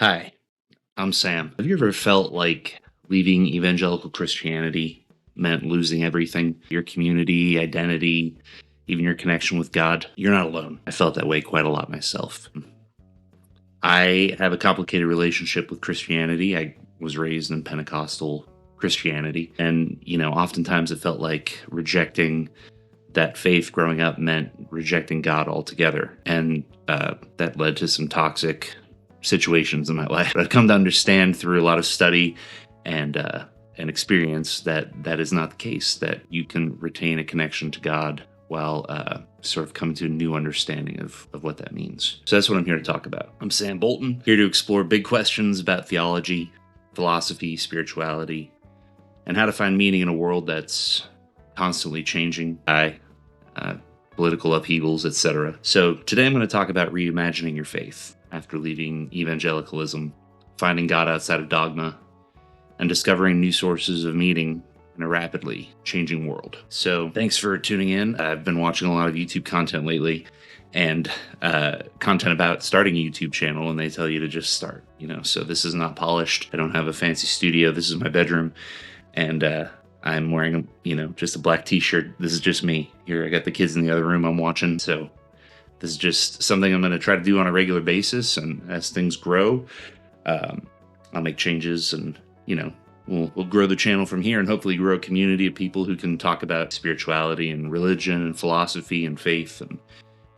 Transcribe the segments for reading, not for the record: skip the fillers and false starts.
Hi, I'm Sam. Have you ever felt like leaving evangelical Christianity meant losing everything? Your community, identity, even your connection with God? You're not alone. I felt that way quite a lot myself. I have a complicated relationship with Christianity. I was raised in Pentecostal Christianity. And, oftentimes it felt like rejecting that faith growing up meant rejecting God altogether. And that led to some toxic situations in my life. But I've come to understand through a lot of study and experience that is not the case, that you can retain a connection to God while sort of coming to a new understanding of what that means. So that's what I'm here to talk about. I'm Sam Bolton, here to explore big questions about theology, philosophy, spirituality, and how to find meaning in a world that's constantly changing by political upheavals, etc. So today I'm going to talk about reimagining your faith after leaving evangelicalism, finding God outside of dogma, and discovering new sources of meaning in a rapidly changing world. So thanks for tuning in. I've been watching a lot of YouTube content lately, and content about starting a YouTube channel, and they tell you to just start, so this is not polished. I don't have a fancy studio. This is my bedroom, and I'm wearing, just a black t-shirt. This is just me. Here, I got the kids in the other room I'm watching. So this is just something I'm going to try to do on a regular basis. And as things grow, I'll make changes and, we'll grow the channel from here and hopefully grow a community of people who can talk about spirituality and religion and philosophy and faith and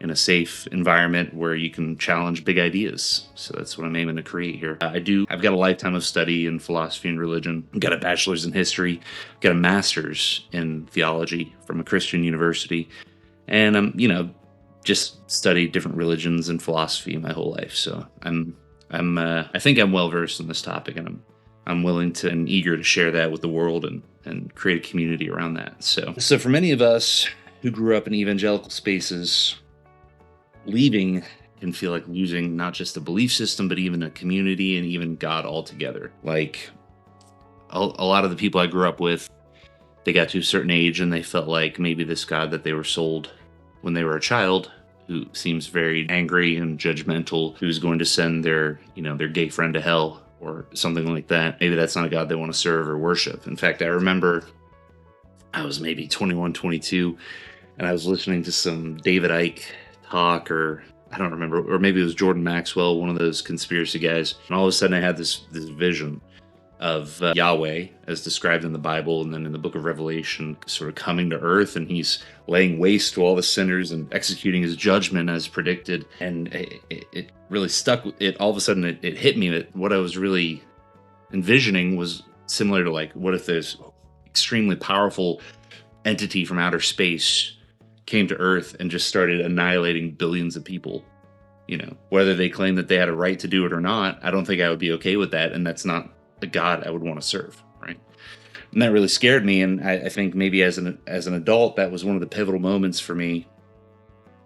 in a safe environment where you can challenge big ideas. So that's what I'm aiming to create here. I've got a lifetime of study in philosophy and religion. I've got a bachelor's in history, I've got a master's in theology from a Christian university. And I'm, just studied different religions and philosophy my whole life. So I think I'm well versed in this topic, and I'm willing to and eager to share that with the world and create a community around that. So for many of us who grew up in evangelical spaces, leaving can feel like losing not just a belief system, but even a community and even God altogether. Like a lot of the people I grew up with, they got to a certain age and they felt like maybe this God that they were sold when they were a child, who seems very angry and judgmental, who's going to send their gay friend to hell or something like that. Maybe that's not a God they want to serve or worship. In fact, I remember I was maybe 21, 22, and I was listening to some David Icke talk, or I don't remember, or maybe it was Jordan Maxwell, one of those conspiracy guys. And all of a sudden I had this vision of Yahweh as described in the Bible and then in the book of Revelation sort of coming to earth, and he's laying waste to all the sinners and executing his judgment as predicted. And it really stuck. All of a sudden it hit me that what I was really envisioning was similar to, like, what if this extremely powerful entity from outer space came to Earth and just started annihilating billions of people. Whether they claim that they had a right to do it or not, I don't think I would be okay with that, and that's not the God I would want to serve, right? And that really scared me, and I think maybe as an adult, that was one of the pivotal moments for me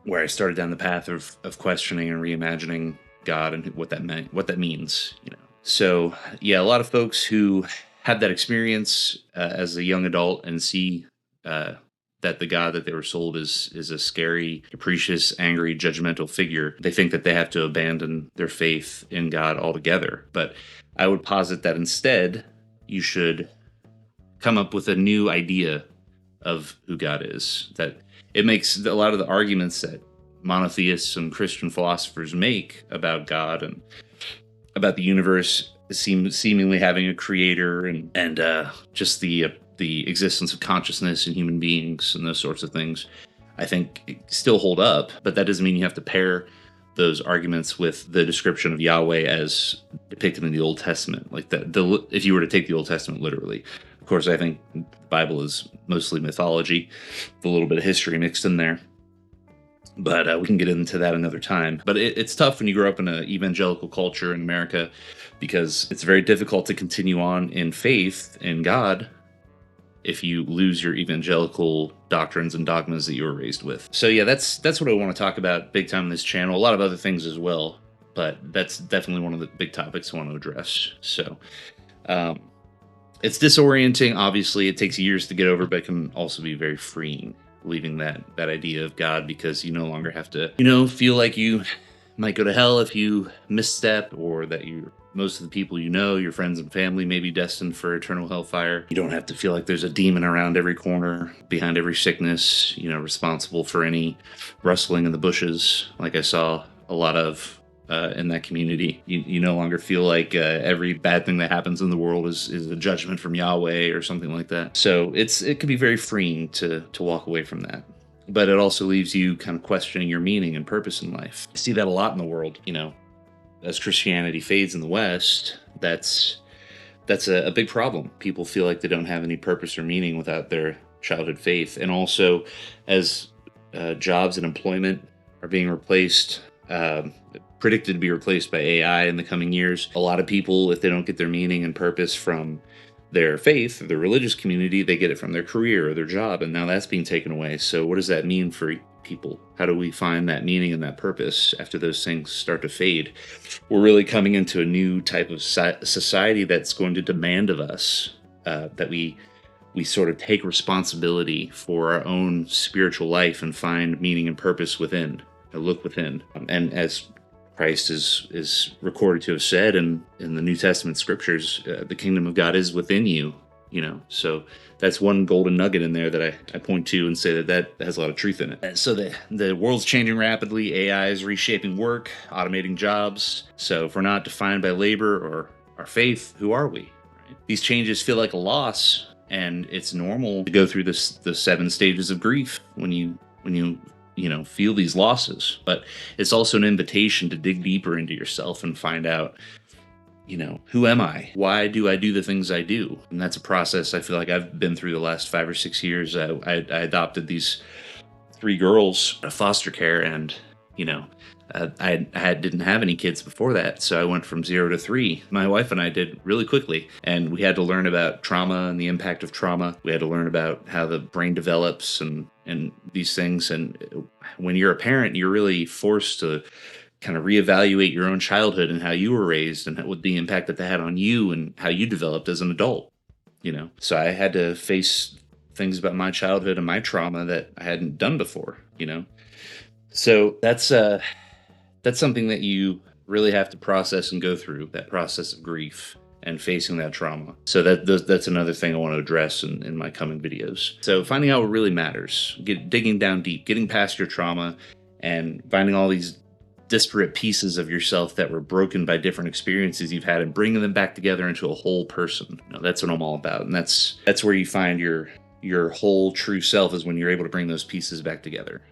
where I started down the path of questioning and reimagining God and what that meant, what that means. So yeah, a lot of folks who have that experience as a young adult and see that the God that they were sold is a scary, capricious, angry, judgmental figure, they think that they have to abandon their faith in God altogether. But I would posit that instead, you should come up with a new idea of who God is. That it makes a lot of the arguments that monotheists and Christian philosophers make about God and about the universe seemingly having a creator and just the existence of consciousness in human beings and those sorts of things, I think still hold up. But that doesn't mean you have to pair those arguments with the description of Yahweh as depicted in the Old Testament. Like if you were to take the Old Testament literally. Of course, I think the Bible is mostly mythology, with a little bit of history mixed in there. But we can get into that another time. But it's tough when you grow up in an evangelical culture in America, because it's very difficult to continue on in faith in God if you lose your evangelical doctrines and dogmas that you were raised with. So yeah, that's what I want to talk about big time on this channel. A lot of other things as well, but that's definitely one of the big topics I want to address. So it's disorienting. Obviously, it takes years to get over, but it can also be very freeing, leaving that idea of God, because you no longer have to, feel like you might go to hell if you misstep, or that you're most of the people you know, your friends and family, may be destined for eternal hellfire. You don't have to feel like there's a demon around every corner, behind every sickness, responsible for any rustling in the bushes, like I saw a lot of in that community. You no longer feel like every bad thing that happens in the world is a judgment from Yahweh or something like that. So it can be very freeing to walk away from that. But it also leaves you kind of questioning your meaning and purpose in life. I see that a lot in the world. As Christianity fades in the West, that's a big problem. People feel like they don't have any purpose or meaning without their childhood faith. And also, as jobs and employment are being replaced, predicted to be replaced by AI in the coming years, a lot of people, if they don't get their meaning and purpose from their faith or their religious community, they get it from their career or their job, and now that's being taken away. So what does that mean for people? How do we find that meaning and that purpose after those things start to fade? We're really coming into a new type of society that's going to demand of us that we sort of take responsibility for our own spiritual life and find meaning and purpose within, look within. And as Christ is recorded to have said in the New Testament scriptures, the kingdom of God is within you, so that's one golden nugget in there that I point to and say that has a lot of truth in it. So the world's changing rapidly. AI is reshaping work, automating jobs. So if we're not defined by labor or our faith, who are we? Right? These changes feel like a loss, and it's normal to go through the 7 stages of grief when you feel these losses. But it's also an invitation to dig deeper into yourself and find out, who am I? Why do I do the things I do? And that's a process I feel like I've been through the last 5 or 6 years. I adopted these 3 girls out of foster care, and I didn't have any kids before that, so I went from 0 to 3. My wife and I did really quickly, and we had to learn about trauma and the impact of trauma. We had to learn about how the brain develops and these things. And when you're a parent, you're really forced to kind of reevaluate your own childhood and how you were raised and what the impact that had on you and how you developed as an adult. So I had to face things about my childhood and my trauma that I hadn't done before. So that's something that you really have to process and go through, that process of grief and facing that trauma. So that's another thing I want to address in my coming videos. So finding out what really matters, digging down deep, getting past your trauma, and finding all these disparate pieces of yourself that were broken by different experiences you've had and bringing them back together into a whole person. That's what I'm all about. And that's where you find your whole true self, is when you're able to bring those pieces back together,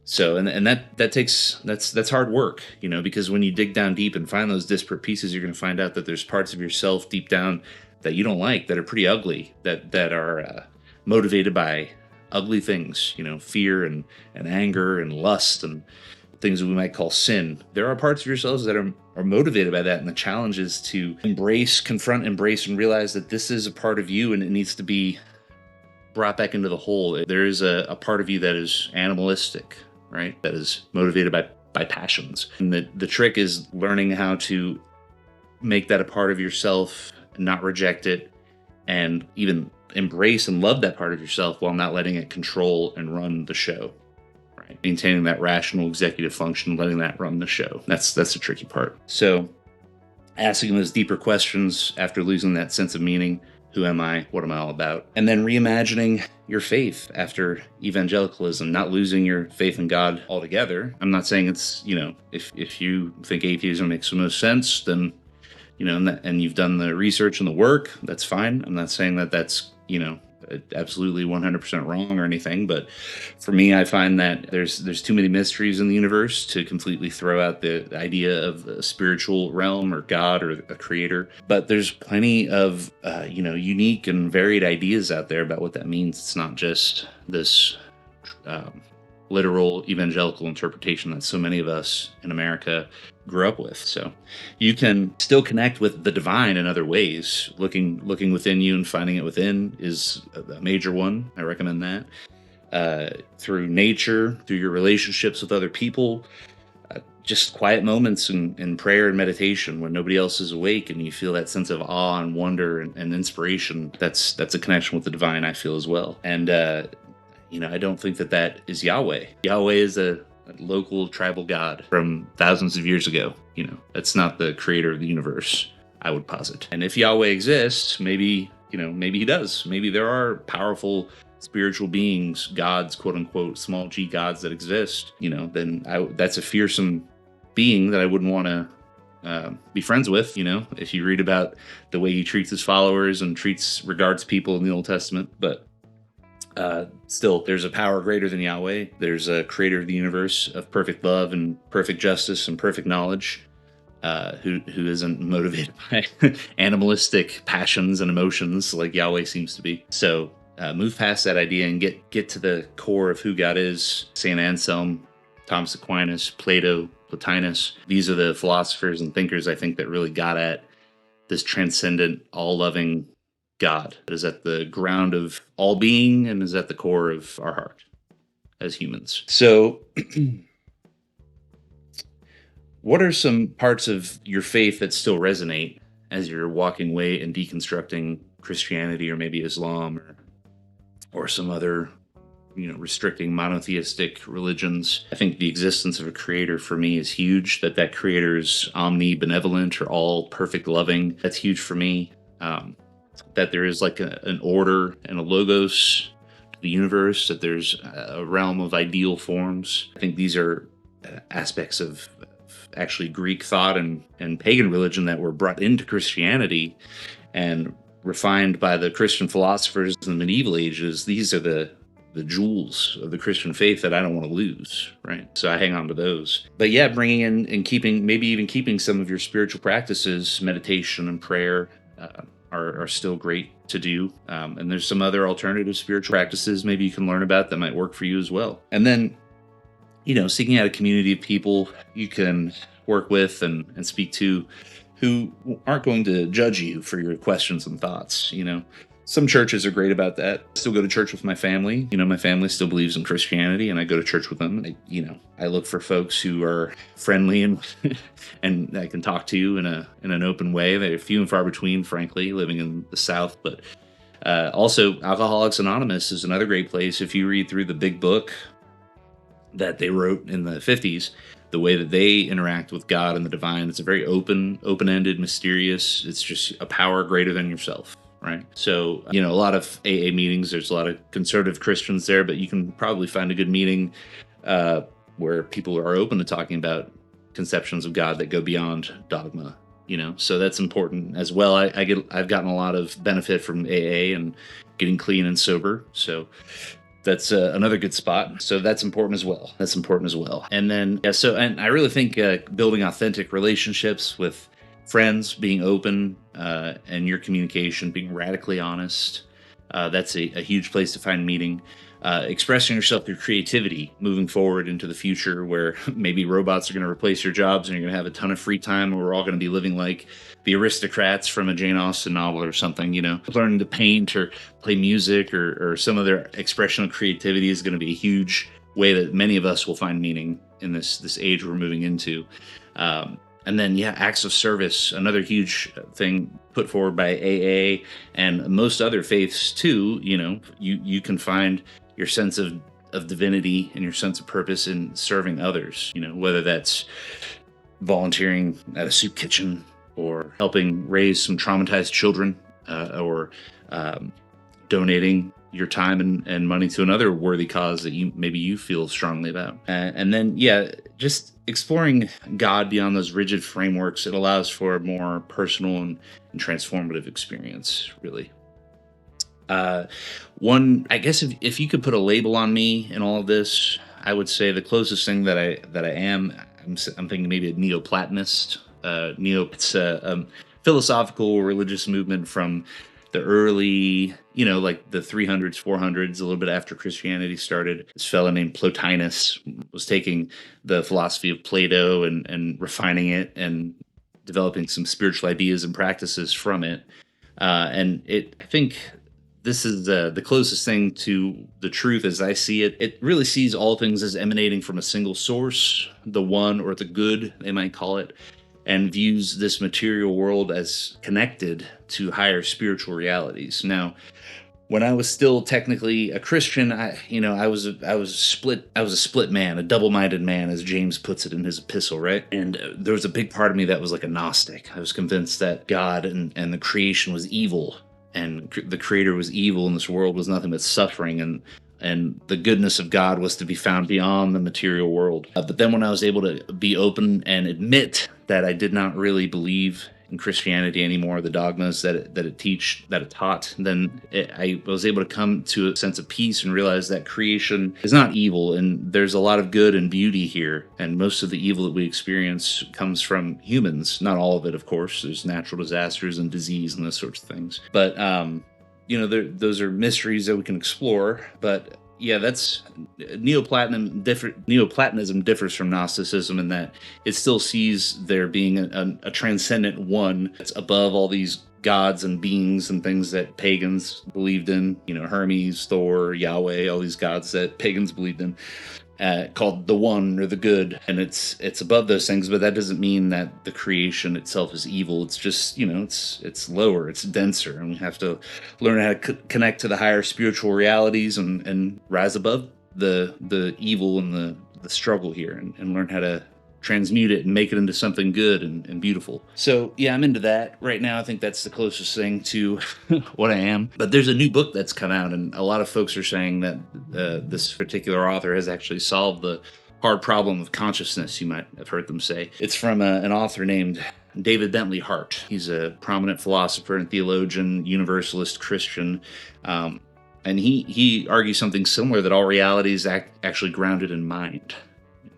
So, and that's hard work, because when you dig down deep and find those disparate pieces, you're going to find out that there's parts of yourself deep down that you don't like, that are pretty ugly, that are motivated by ugly things, fear and anger and lust and things that we might call sin. There are parts of yourselves that are motivated by that, and the challenge is to confront, embrace, and realize that this is a part of you, and it needs to be brought back into the whole. There is a part of you that is animalistic, right? That is motivated by passions. And the trick is learning how to make that a part of yourself, not reject it, and even embrace and love that part of yourself while not letting it control and run the show. Right? Maintaining that rational executive function, letting that run the show. That's the tricky part. So asking those deeper questions after losing that sense of meaning. Who am I? What am I all about? And then reimagining your faith after evangelicalism, not losing your faith in God altogether. I'm not saying it's, if you think atheism makes the most sense, then, and you've done the research and the work, that's fine. I'm not saying that that's, absolutely 100% wrong or anything. But for me, I find that there's too many mysteries in the universe to completely throw out the idea of a spiritual realm or God or a creator. But there's plenty of, unique and varied ideas out there about what that means. It's not just this literal evangelical interpretation that so many of us in America grew up with. So you can still connect with the divine in other ways. Looking within you and finding it within is a major one. I recommend that. Through nature, through your relationships with other people, just quiet moments in prayer and meditation when nobody else is awake and you feel that sense of awe and wonder and inspiration. That's a connection with the divine, I feel, as well. And I don't think that is Yahweh. Yahweh is a a local tribal god from thousands of years ago. That's not the creator of the universe, I would posit. And if Yahweh exists, maybe he does. Maybe there are powerful spiritual beings, gods, quote unquote, small g gods that exist. Then that's a fearsome being that I wouldn't want to be friends with. If you read about the way he treats his followers and regards people in the Old Testament. But still, there's a power greater than Yahweh. There's a creator of the universe of perfect love and perfect justice and perfect knowledge, who isn't motivated by animalistic passions and emotions like Yahweh seems to be. So move past that idea and get to the core of who God is. St. Anselm, Thomas Aquinas, Plato, Plotinus. These are the philosophers and thinkers, I think, that really got at this transcendent, all-loving God that is at the ground of all being and is at the core of our heart as humans. So what are some parts of your faith that still resonate as you're walking away and deconstructing Christianity or maybe Islam or some other restricting monotheistic religions? I think the existence of a creator for me is huge, that creator is omnibenevolent or all perfect loving. That's huge for me. That there is like an order and a logos to the universe, that there's a realm of ideal forms. I think these are aspects of actually Greek thought and pagan religion that were brought into Christianity and refined by the Christian philosophers in the medieval ages. These are the jewels of the Christian faith that I don't want to lose, right? So I hang on to those. But yeah, bringing in and keeping some of your spiritual practices, meditation and prayer, are still great to do. And there's some other alternative spiritual practices maybe you can learn about that might work for you as well. And then, seeking out a community of people you can work with and speak to who aren't going to judge you for your questions and thoughts. Some churches are great about that. I still go to church with my family. My family still believes in Christianity, and I go to church with them. I look for folks who are friendly and and I can talk to in an open way. They're few and far between, frankly, living in the South. But also, Alcoholics Anonymous is another great place. If you read through the big book that they wrote in the 50s, the way that they interact with God and the divine, it's a very open-ended, mysterious. It's just a power greater than yourself. Right. So, a lot of AA meetings, there's a lot of conservative Christians there, but you can probably find a good meeting where people are open to talking about conceptions of God that go beyond dogma, so that's important as well. I've gotten a lot of benefit from AA and getting clean and sober. So that's another good spot. So that's important as well. And then, and I really think building authentic relationships with friends, being open, and your communication, being radically honest. That's a huge place to find meaning. Expressing yourself through creativity, moving forward into the future where maybe robots are going to replace your jobs and you're going to have a ton of free time, and we're all going to be living like the aristocrats from a Jane Austen novel or something. Learning to paint or play music or some other expression of creativity is going to be a huge way that many of us will find meaning in this age we're moving into. And then, acts of service, another huge thing put forward by AA and most other faiths too. You can find your sense of divinity and your sense of purpose in serving others, whether that's volunteering at a soup kitchen or helping raise some traumatized children, or donating your time and money to another worthy cause that you feel strongly about. And then, just exploring God beyond those rigid frameworks. It allows for a more personal and transformative experience, really. I guess if you could put a label on me in all of this, I would say the closest thing that I am, I'm thinking maybe a Neoplatonist. It's a philosophical religious movement from the early, like the 300s, 400s, a little bit after Christianity started. This fellow named Plotinus was taking the philosophy of Plato and refining it and developing some spiritual ideas and practices from it. I think this is the closest thing to the truth as I see it. It really sees all things as emanating from a single source, the one, or the good, they might call it, and views this material world as connected to higher spiritual realities. Now, when I was still technically a Christian, I was a split man, a double-minded man, as James puts it in his epistle, right? And there was a big part of me that was like a Gnostic. I was convinced that God and the creation was evil, and the Creator was evil, and this world was nothing but suffering, and the goodness of God was to be found beyond the material world. But then when I was able to be open and admit that I did not really believe in Christianity anymore, the dogmas that it taught, then I was able to come to a sense of peace and realize that creation is not evil, and there's a lot of good and beauty here, and most of the evil that we experience comes from humans. Not all of it, of course. There's natural disasters and disease and those sorts of things, but those are mysteries that we can explore. But yeah, that's Neoplatonism differs from Gnosticism in that it still sees there being a transcendent one that's above all these gods and beings and things that pagans believed in. Hermes, Thor, Yahweh, all these gods that pagans believed in. Called the One or the Good, and it's above those things, but that doesn't mean that the creation itself is evil. It's just it's lower, it's denser, and we have to learn how to connect to the higher spiritual realities and rise above the evil and the struggle here, and learn how to transmute it and make it into something good and beautiful. So yeah, I'm into that right now. I think that's the closest thing to what I am. But there's a new book that's come out, and a lot of folks are saying that this particular author has actually solved the hard problem of consciousness, you might have heard them say. It's from an author named David Bentley Hart. He's a prominent philosopher and theologian, universalist Christian, and he argues something similar, that all reality is actually grounded in mind,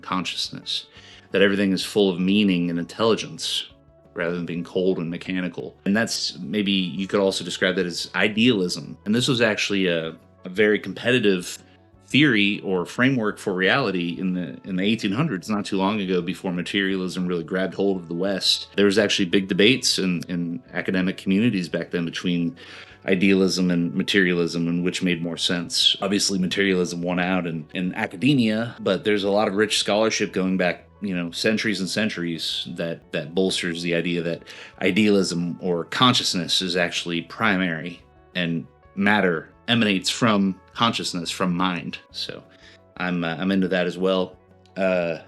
consciousness, that everything is full of meaning and intelligence rather than being cold and mechanical. And that's, maybe you could also describe that as idealism. And this was actually a very competitive theory or framework for reality in the 1800s, not too long ago, before materialism really grabbed hold of the West. There was actually big debates in academic communities back then between idealism and materialism, and which made more sense. Obviously, materialism won out in academia, but there's a lot of rich scholarship going back centuries and centuries that bolsters the idea that idealism or consciousness is actually primary, and matter emanates from consciousness, from mind. So I'm into that as well. And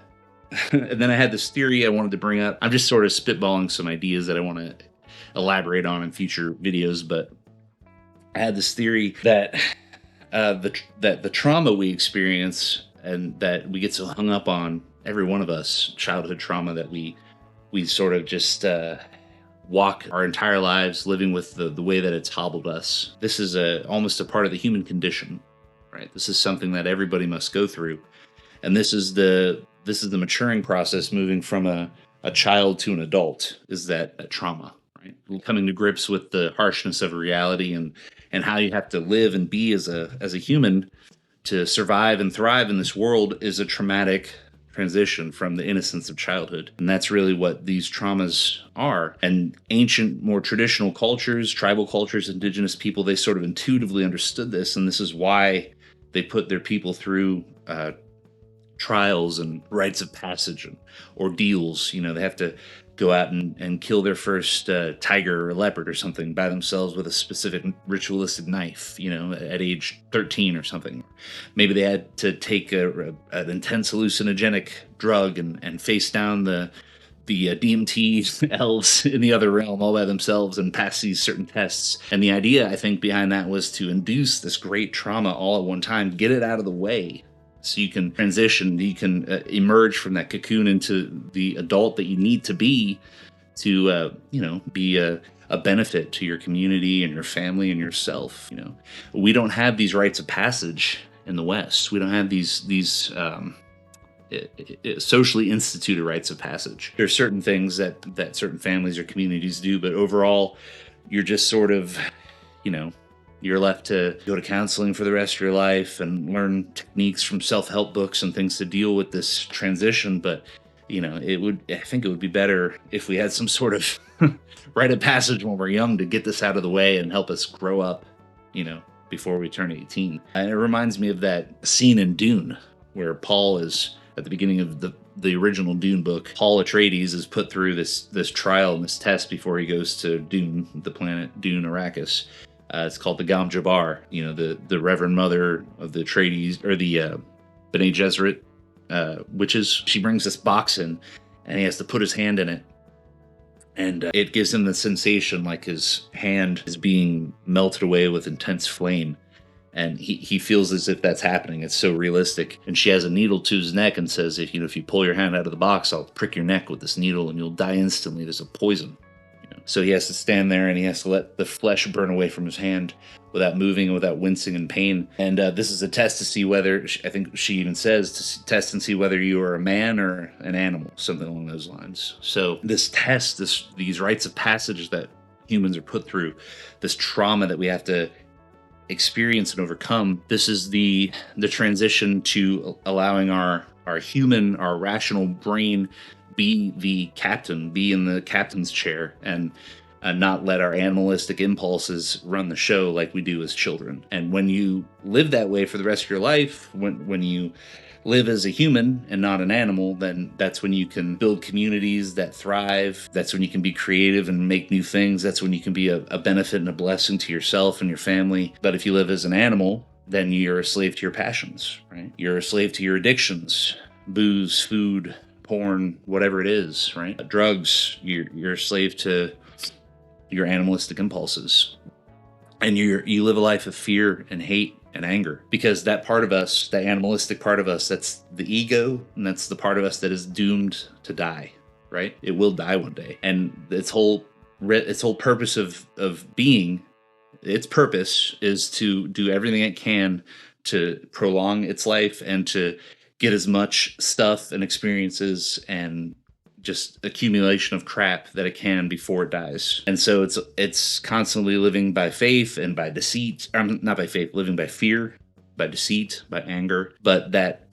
then I had this theory I wanted to bring up. I'm just sort of spitballing some ideas that I want to elaborate on in future videos, but I had this theory that the trauma we experience and that we get so hung up on, every one of us, childhood trauma, that we sort of just walk our entire lives living with the way that it's hobbled us. This is almost a part of the human condition, right? This is something that everybody must go through, and this is the maturing process, moving from a child to an adult, is that trauma, right? Coming to grips with the harshness of reality and how you have to live and be as a human to survive and thrive in this world is a traumatic transition from the innocence of childhood. And that's really what these traumas are. And ancient, more traditional cultures, tribal cultures, indigenous people, they sort of intuitively understood this. And this is why they put their people through trials and rites of passage and ordeals. They have to go out and kill their first tiger or leopard or something by themselves with a specific ritualistic knife, at age 13 or something. Maybe they had to take an intense hallucinogenic drug and face down the DMT elves in the other realm all by themselves and pass these certain tests. And the idea, I think, behind that was to induce this great trauma all at one time, get it out of the way, so you can transition, you can emerge from that cocoon into the adult that you need to be to, be a benefit to your community and your family and yourself. We don't have these rites of passage in the West. We don't have these socially instituted rites of passage. There are certain things that certain families or communities do, but overall, you're just sort of, you're left to go to counseling for the rest of your life and learn techniques from self-help books and things to deal with this transition. But, I think it would be better if we had some sort of rite of passage when we're young to get this out of the way and help us grow up, before we turn 18. And it reminds me of that scene in Dune where Paul is, at the beginning of the original Dune book, Paul Atreides is put through this trial and this test before he goes to Dune, the planet Dune, Arrakis. It's called the Gam Jabbar. You know, the Reverend Mother of the Trades, or the B'nai Gesserit witches. She brings this box in, and he has to put his hand in it. And it gives him the sensation like his hand is being melted away with intense flame. And he feels as if that's happening. It's so realistic. And she has a needle to his neck and says, if you pull your hand out of the box, I'll prick your neck with this needle and you'll die instantly. There's a poison. So he has to stand there and he has to let the flesh burn away from his hand without moving, without wincing in pain. And this is a test to see whether, I think she even says, to test and see whether you are a man or an animal, something along those lines. So this test, these rites of passage that humans are put through, this trauma that we have to experience and overcome, this is the transition to allowing our rational brain be the captain, be in the captain's chair, and not let our animalistic impulses run the show like we do as children. And when you live that way for the rest of your life, when you live as a human and not an animal, then that's when you can build communities that thrive. That's when you can be creative and make new things. That's when you can be a benefit and a blessing to yourself and your family. But if you live as an animal, then you're a slave to your passions, right? You're a slave to your addictions, booze, food, porn, whatever it is, right? Drugs, you're a slave to your animalistic impulses. And you live a life of fear and hate and anger, because that part of us, that animalistic part of us, that's the ego, and that's the part of us that is doomed to die, right? It will die one day. And its whole purpose of being, its purpose is to do everything it can to prolong its life and to get as much stuff and experiences and just accumulation of crap that it can before it dies. And so it's constantly living by faith and by deceit. Not by faith, living by fear, by deceit, by anger. But that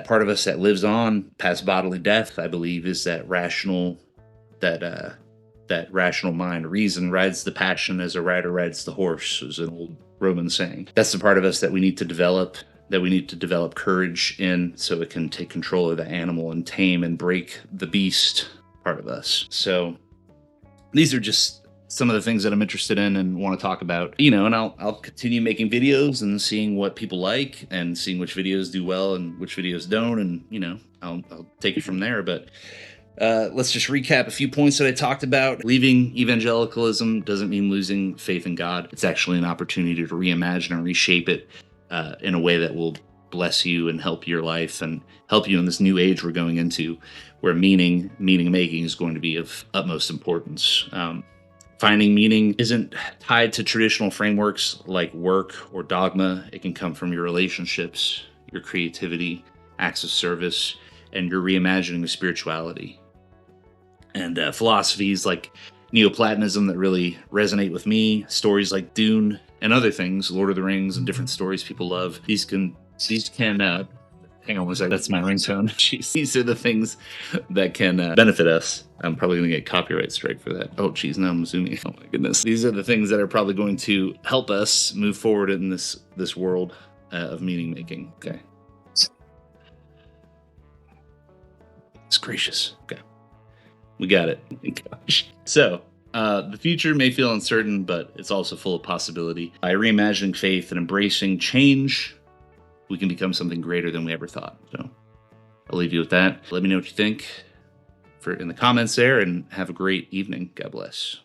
part of us that lives on past bodily death, I believe, is that rational mind. Reason rides the passion as a rider rides the horse, is an old Roman saying. That's the part of us that we need to develop, courage in, so it can take control of the animal and tame and break the beast part of us. So these are just some of the things that I'm interested in and want to talk about, and I'll continue making videos and seeing what people like and seeing which videos do well and which videos don't. And, I'll take it from there. But let's just recap a few points that I talked about. Leaving evangelicalism doesn't mean losing faith in God. It's actually an opportunity to reimagine and reshape it in a way that will bless you and help your life and help you in this new age we're going into, where meaning making is going to be of utmost importance. Finding meaning isn't tied to traditional frameworks like work or dogma. It can come from your relationships, your creativity, acts of service, and your reimagining of spirituality. And philosophies like Neoplatonism that really resonate with me, stories like Dune and other things, Lord of the Rings and different stories people love. These can hang on one second, that's my ringtone. Jeez. These are the things that can benefit us. I'm probably going to get copyright strike for that. Oh, geez, now I'm zooming. Oh my goodness. These are the things that are probably going to help us move forward in this world of meaning making. Okay. It's gracious. Okay. We got it. Gosh. So, the future may feel uncertain, but it's also full of possibility. By reimagining faith and embracing change, we can become something greater than we ever thought. So I'll leave you with that. Let me know what you think in the comments there, and have a great evening. God bless.